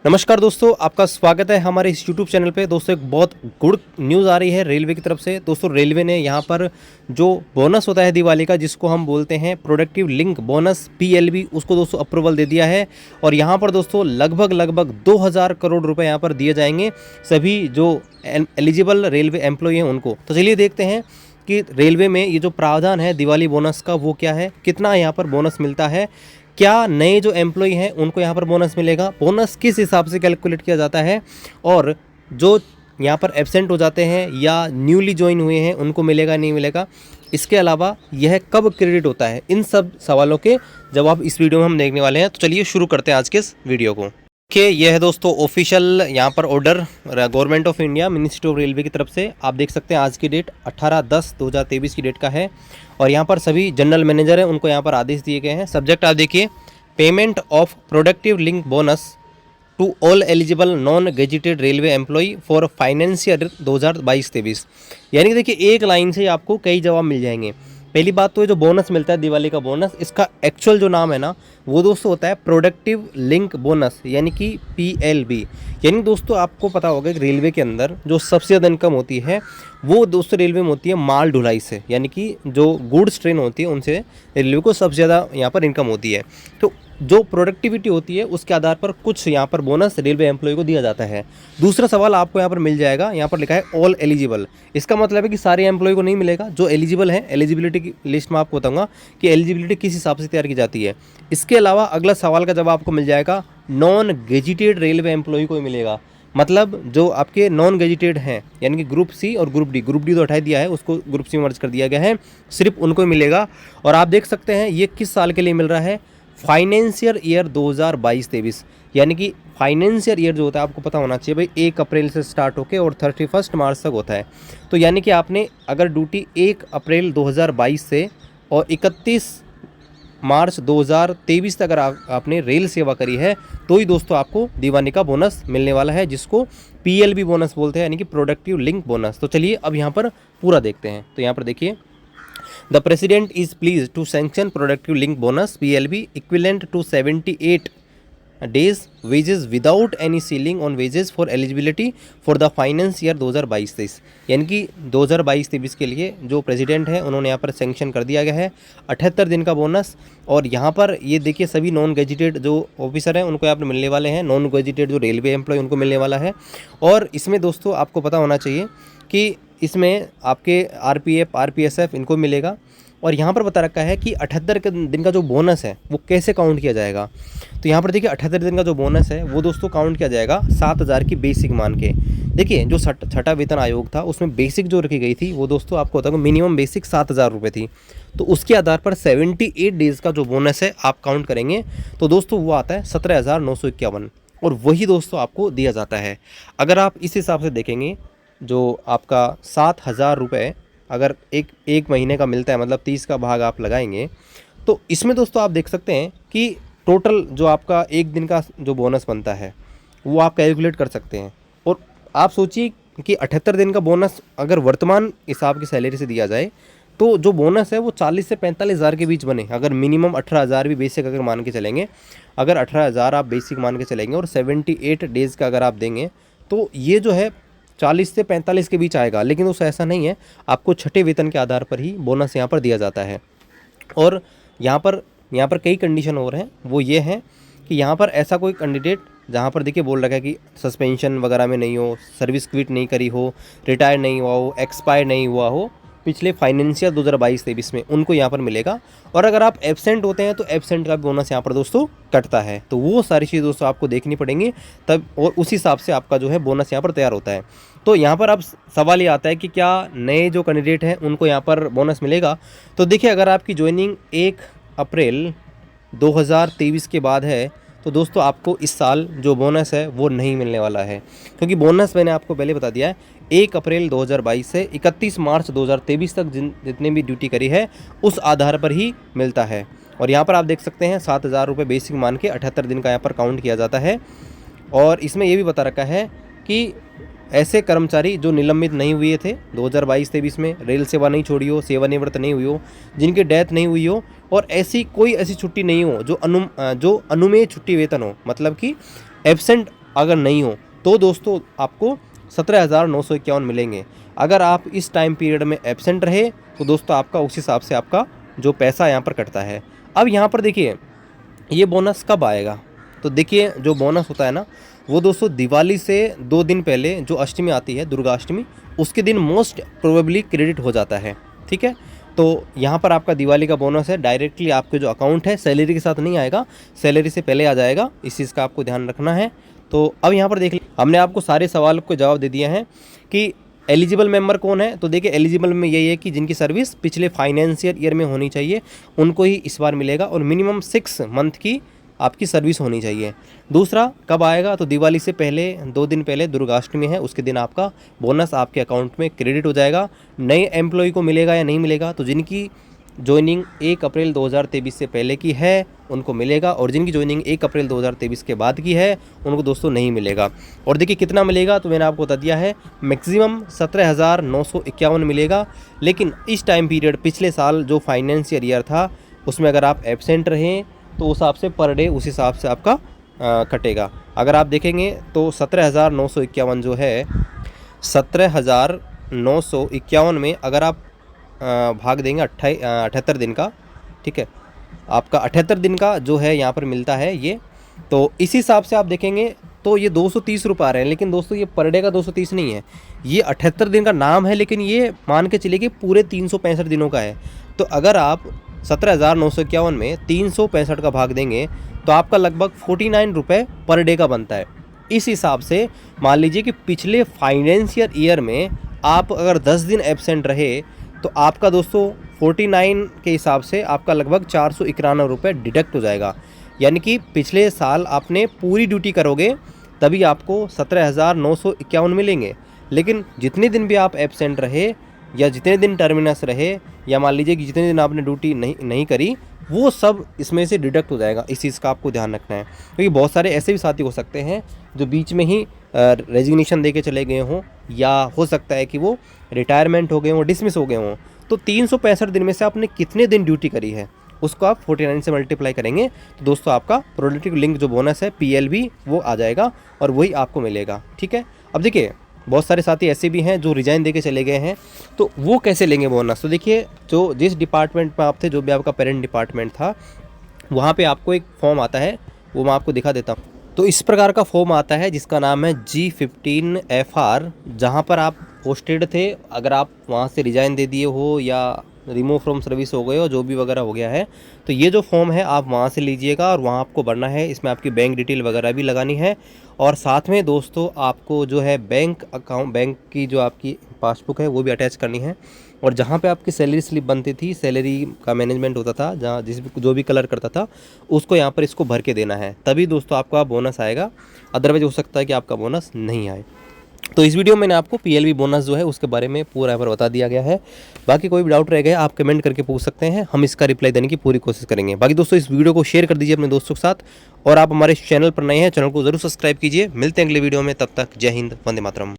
नमस्कार दोस्तों, आपका स्वागत है हमारे इस यूट्यूब चैनल पे। दोस्तों एक बहुत गुड न्यूज़ आ रही है रेलवे की तरफ से। दोस्तों रेलवे ने यहाँ पर जो बोनस होता है दिवाली का, जिसको हम बोलते हैं प्रोडक्टिव लिंक बोनस PLB, उसको दोस्तों अप्रूवल दे दिया है। और यहाँ पर दोस्तों लगभग 2000 करोड़ रुपए यहाँ पर दिए जाएंगे सभी जो एलिजिबल रेलवे एम्प्लॉई हैं उनको। तो चलिए देखते हैं कि रेलवे में ये जो प्रावधान है दिवाली बोनस का वो क्या है, कितना यहाँ पर बोनस मिलता है, क्या नए जो एम्प्लॉई हैं उनको यहाँ पर बोनस मिलेगा, बोनस किस हिसाब से कैलकुलेट किया जाता है, और जो यहाँ पर एब्सेंट हो जाते हैं या न्यूली ज्वाइन हुए हैं उनको मिलेगा नहीं मिलेगा, इसके अलावा यह कब क्रेडिट होता है, इन सब सवालों के जवाब इस वीडियो में हम देखने वाले हैं। तो चलिए शुरू करते हैं आज के इस वीडियो को। देखिए यह है दोस्तों ऑफिशियल यहाँ पर order government of India ministry of railway की तरफ से। आप देख सकते हैं आज की डेट 18/10/2023 की डेट का है। और यहाँ पर सभी जनरल मैनेजर हैं उनको यहाँ पर आदेश दिए गए हैं। सब्जेक्ट आप देखिए, payment of productive link bonus to all eligible non gazetted railway employee for financial 2022-23। यानी कि देखिए एक लाइन से आपको कई जवाब मिल जाएंगे। पहली बात तो ये जो बोनस मिलता है दिवाली का बोनस, इसका एक्चुअल जो नाम है ना वो दोस्तों होता है प्रोडक्टिव लिंक बोनस, यानी कि PLB। यानी दोस्तों आपको पता होगा कि रेलवे के अंदर जो सबसे ज़्यादा इनकम होती है वो दोस्तों रेलवे में होती है माल ढुलाई से, यानी कि जो गुड्स ट्रेन होती है उनसे रेलवे को सबसे ज़्यादा यहाँ पर इनकम होती है। तो जो प्रोडक्टिविटी होती है उसके आधार पर कुछ यहाँ पर बोनस रेलवे एम्प्लॉय को दिया जाता है। दूसरा सवाल आपको यहाँ पर मिल जाएगा, यहाँ पर लिखा है ऑल एलिजिबल। इसका मतलब है कि सारे एम्प्लॉय को नहीं मिलेगा, जो एलिजिबल हैं। एलिजिबिलिटी की लिस्ट में आपको बताऊंगा कि एलिजिबिलिटी किस हिसाब से तैयार की जाती है। इसके अलावा अगला सवाल का जवाब आपको मिल जाएगा, नॉन गेजिटेड रेलवे एम्प्लॉय को मिलेगा। मतलब जो आपके नॉन गेजिटेड हैं, यानी कि ग्रुप C और ग्रुप D तो हटा दिया है, उसको ग्रुप C में मर्ज कर दिया गया है, सिर्फ उनको ही मिलेगा। और आप देख सकते हैं ये किस साल के लिए मिल रहा है, फाइनेंशियल ईयर 2022-23। यानी कि फाइनेंशियल ईयर जो होता है आपको पता होना चाहिए भाई 1 अप्रैल से स्टार्ट होकर और 31 मार्च तक होता है। तो यानी कि आपने अगर ड्यूटी 1 अप्रैल 2022 से और 31 मार्च 2023 तक अगर आपने रेल सेवा करी है तो ही दोस्तों आपको दीवानी का बोनस मिलने वाला है, जिसको PLB बोनस बोलते हैं, यानी कि प्रोडक्टिव लिंक बोनस। तो चलिए अब यहाँ पर पूरा देखते हैं। तो यहाँ पर देखिए, the president is pleased to sanction productive link bonus PLB equivalent to 78 days wages without any ceiling on wages for eligibility for the finance year 2022-23। यानी कि 2022-23 के लिए जो प्रेसिडेंट है उन्होंने यहाँ पर सैंक्शन कर दिया गया है 78 दिन का बोनस। और यहाँ पर ये देखिए सभी नॉन गेजिटेड जो ऑफिसर हैं उनको यहाँ पर मिलने वाले हैं, नॉन गेजिटेड जो रेलवे एम्प्लॉय उनको मिलने वाला है। और इसमें दोस्तों आपको पता होना चाहिए कि इसमें आपके RPF RPSF इनको मिलेगा। और यहाँ पर बता रखा है कि 78 दिन का जो बोनस है वो कैसे काउंट किया जाएगा। तो यहाँ पर देखिए 78 दिन का जो बोनस है वो दोस्तों काउंट किया जाएगा 7000 की बेसिक मान के। देखिए जो छठा वेतन आयोग था उसमें बेसिक जो रखी गई थी वो दोस्तों आपको होता है मिनिमम बेसिक 7000 रुपये थी। तो उसके आधार पर 78 डेज़ का जो बोनस है आप काउंट करेंगे तो दोस्तों वो आता है 17,951, और वही दोस्तों आपको दिया जाता है। अगर आप इस हिसाब से देखेंगे, जो आपका 7000 रुपये अगर एक महीने का मिलता है, मतलब 30 का भाग आप लगाएंगे, तो इसमें दोस्तों आप देख सकते हैं कि टोटल जो आपका एक दिन का जो बोनस बनता है वो आप कैलकुलेट कर सकते हैं। और आप सोचिए कि 78 दिन का बोनस अगर वर्तमान हिसाब की सैलरी से दिया जाए तो जो बोनस है वो 40 से 45,000 के बीच बने। अगर मिनिमम 18,000 भी बेसिक अगर मान के चलेंगे, अगर 18,000 आप बेसिक मान के चलेंगे और 78 डेज़ का अगर आप देंगे तो ये जो है 40 से 45 के बीच आएगा। लेकिन दोस्तों ऐसा नहीं है, आपको छठे वेतन के आधार पर ही बोनस यहाँ पर दिया जाता है। और यहाँ पर कई कंडीशन और हैं, वो ये हैं कि यहाँ पर ऐसा कोई कैंडिडेट जहाँ पर देखिए बोल रखा है कि सस्पेंशन वगैरह में नहीं हो, सर्विस क्विट नहीं करी हो, रिटायर नहीं हुआ हो, एक्सपायर नहीं हुआ हो पिछले फाइनेंशियल 2022-23 में, उनको यहाँ पर मिलेगा। और अगर आप एब्सेंट होते हैं तो एब्सेंट का बोनस यहाँ पर दोस्तों कटता है। तो वो सारी चीज़ दोस्तों आपको देखनी पड़ेंगी तब, और उस हिसाब से आपका जो है बोनस यहाँ पर तैयार होता है। तो यहाँ पर अब सवाल ये आता है कि क्या नए जो कैंडिडेट हैं उनको यहाँ पर बोनस मिलेगा। तो देखिए अगर आपकी ज्वाइनिंग 1 अप्रैल 2023 के बाद है तो दोस्तों आपको इस साल जो बोनस है वो नहीं मिलने वाला है, क्योंकि बोनस मैंने आपको पहले बता दिया है 1 अप्रैल 2022 से 31 मार्च 2023 तक जितने भी ड्यूटी करी है उस आधार पर ही मिलता है। और यहाँ पर आप देख सकते हैं 7000 रुपये बेसिक मान के 78 दिन का यहाँ पर काउंट किया जाता है। और इसमें ये भी बता रखा है कि ऐसे कर्मचारी जो निलंबित नहीं हुए थे 2022-23 में, रेल सेवा नहीं छोड़ी हो, सेवानिवृत्त नहीं हुई हो, जिनकी डेथ नहीं हुई हो, और कोई ऐसी छुट्टी नहीं हो जो अनुमेय छुट्टी वेतन हो, मतलब कि एब्सेंट अगर नहीं हो तो दोस्तों आपको 17,951 मिलेंगे। अगर आप इस टाइम पीरियड में एब्सेंट रहे तो दोस्तों आपका उस हिसाब से आपका जो पैसा यहाँ पर कटता है। अब यहाँ पर देखिए ये बोनस कब आएगा, तो देखिए जो बोनस होता है ना वो दोस्तों दिवाली से 2 दिन पहले जो अष्टमी आती है, दुर्गा अष्टमी, उसके दिन मोस्ट प्रोबेबली क्रेडिट हो जाता है। ठीक है, तो यहाँ पर आपका दिवाली का बोनस है डायरेक्टली आपके जो अकाउंट है, सैलरी के साथ नहीं आएगा, सैलरी से पहले आ जाएगा, इस चीज़ का आपको ध्यान रखना है। तो अब यहाँ पर देख लीजिए, हमने आपको सारे सवाल को जवाब दे दिया है कि एलिजिबल मेंबर कौन है। तो देखिए एलिजिबल में यही है कि जिनकी सर्विस पिछले फाइनेंशियल ईयर में होनी चाहिए उनको ही इस बार मिलेगा, और मिनिमम 6 मंथ की आपकी सर्विस होनी चाहिए। दूसरा कब आएगा, तो दिवाली से पहले 2 दिन पहले दुर्गाष्टमी है, उसके दिन आपका बोनस आपके अकाउंट में क्रेडिट हो जाएगा। नए एम्प्लॉय को मिलेगा या नहीं मिलेगा, तो जिनकी ज्वाइनिंग 1 अप्रैल 2023 से पहले की है उनको मिलेगा, और जिनकी ज्वाइनिंग 1 अप्रैल 2023 के बाद की है उनको दोस्तों नहीं मिलेगा। और देखिए कितना मिलेगा, तो मैंने आपको बता दिया है मैक्सिमम 17,951 मिलेगा। लेकिन इस टाइम पीरियड पिछले साल जो फाइनेंशियल ईयर था उसमें अगर आप एब्सेंट रहें तो उस हिसाब से पर डे उस हिसाब से आपका कटेगा। अगर आप देखेंगे तो 17,951 जो है, 17,951 में अगर आप भाग देंगे 78 दिन का, ठीक है, आपका 78 दिन का जो है यहाँ पर मिलता है ये, तो इस हिसाब से आप देखेंगे तो ये 230 रुपये आ रहे हैं। लेकिन दोस्तों ये पर डे का 230 नहीं है, ये 78 दिन का नाम है, लेकिन ये मान के चलिए कि पूरे 365 दिनों का है। तो अगर आप 17,951 में 365 का भाग देंगे तो आपका लगभग 49 रुपये पर डे का बनता है। इस हिसाब से मान लीजिए कि पिछले फाइनेंशियल ईयर में आप अगर 10 दिन एब्सेंट रहे तो आपका दोस्तों 49 के हिसाब से आपका लगभग 491 रुपये डिडक्ट हो जाएगा। यानी कि पिछले साल आपने पूरी ड्यूटी करोगे तभी आपको 17,951 मिलेंगे। लेकिन जितने दिन भी आप एब्सेंट रहे या जितने दिन टर्मिनस रहे या मान लीजिए कि जितने दिन आपने ड्यूटी नहीं करी, वो सब इसमें से डिडक्ट हो जाएगा। इस चीज़ का आपको ध्यान रखना है, क्योंकि बहुत सारे ऐसे भी साथी हो सकते हैं जो बीच में ही रेजिग्नेशन दे के चले गए हों, या हो सकता है कि वो रिटायरमेंट हो गए हों, डिसमिस हो गए हों। तो 365 दिन में से आपने कितने दिन ड्यूटी करी है उसको आप 49 से मल्टीप्लाई करेंगे तो दोस्तों आपका प्रोडक्टिव लिंक जो बोनस है PLB वो आ जाएगा और वही आपको मिलेगा। ठीक है, अब देखिए बहुत सारे साथी ऐसे भी हैं जो रिजाइन दे के चले गए हैं, तो वो कैसे लेंगे बोनस। तो देखिए जो जिस डिपार्टमेंट में आप थे, जो भी आपका पेरेंट डिपार्टमेंट था, वहाँ पे आपको एक फॉर्म आता है, वो मैं आपको दिखा देता हूँ। तो इस प्रकार का फॉर्म आता है जिसका नाम है G15FR, जहाँ पर आप पोस्टेड थे। अगर आप वहाँ से रिजाइन दे दिए हो या रिमूव फ्रॉम सर्विस हो गए हो, जो भी वगैरह हो गया है, तो ये जो फॉर्म है आप वहाँ से लीजिएगा और वहाँ आपको भरना है। इसमें आपकी बैंक डिटेल वगैरह भी लगानी है, और साथ में दोस्तों आपको जो है बैंक अकाउंट, बैंक की जो आपकी पासबुक है वो भी अटैच करनी है। और जहाँ पे आपकी सैलरी स्लिप बनती थी, सैलरी का मैनेजमेंट होता था, जहाँ जो भी कलर करता था, उसको यहाँ पर इसको भर के देना है, तभी दोस्तों आपका बोनस आएगा। अदरवाइज हो सकता है कि आपका बोनस नहीं आए। तो इस वीडियो में मैंने आपको PLB बोनस जो है उसके बारे में पूरा यहाँ पर बता दिया गया है। बाकी कोई भी डाउट रह गया आप कमेंट करके पूछ सकते हैं, हम इसका रिप्लाई देने की पूरी कोशिश करेंगे। बाकी दोस्तों इस वीडियो को शेयर कर दीजिए अपने दोस्तों के साथ, और आप हमारे चैनल पर नए हैं, चैनल को जरूर सब्सक्राइब कीजिए। मिलते हैं अगले वीडियो में, तब तक जय हिंद, वंदे मातरम।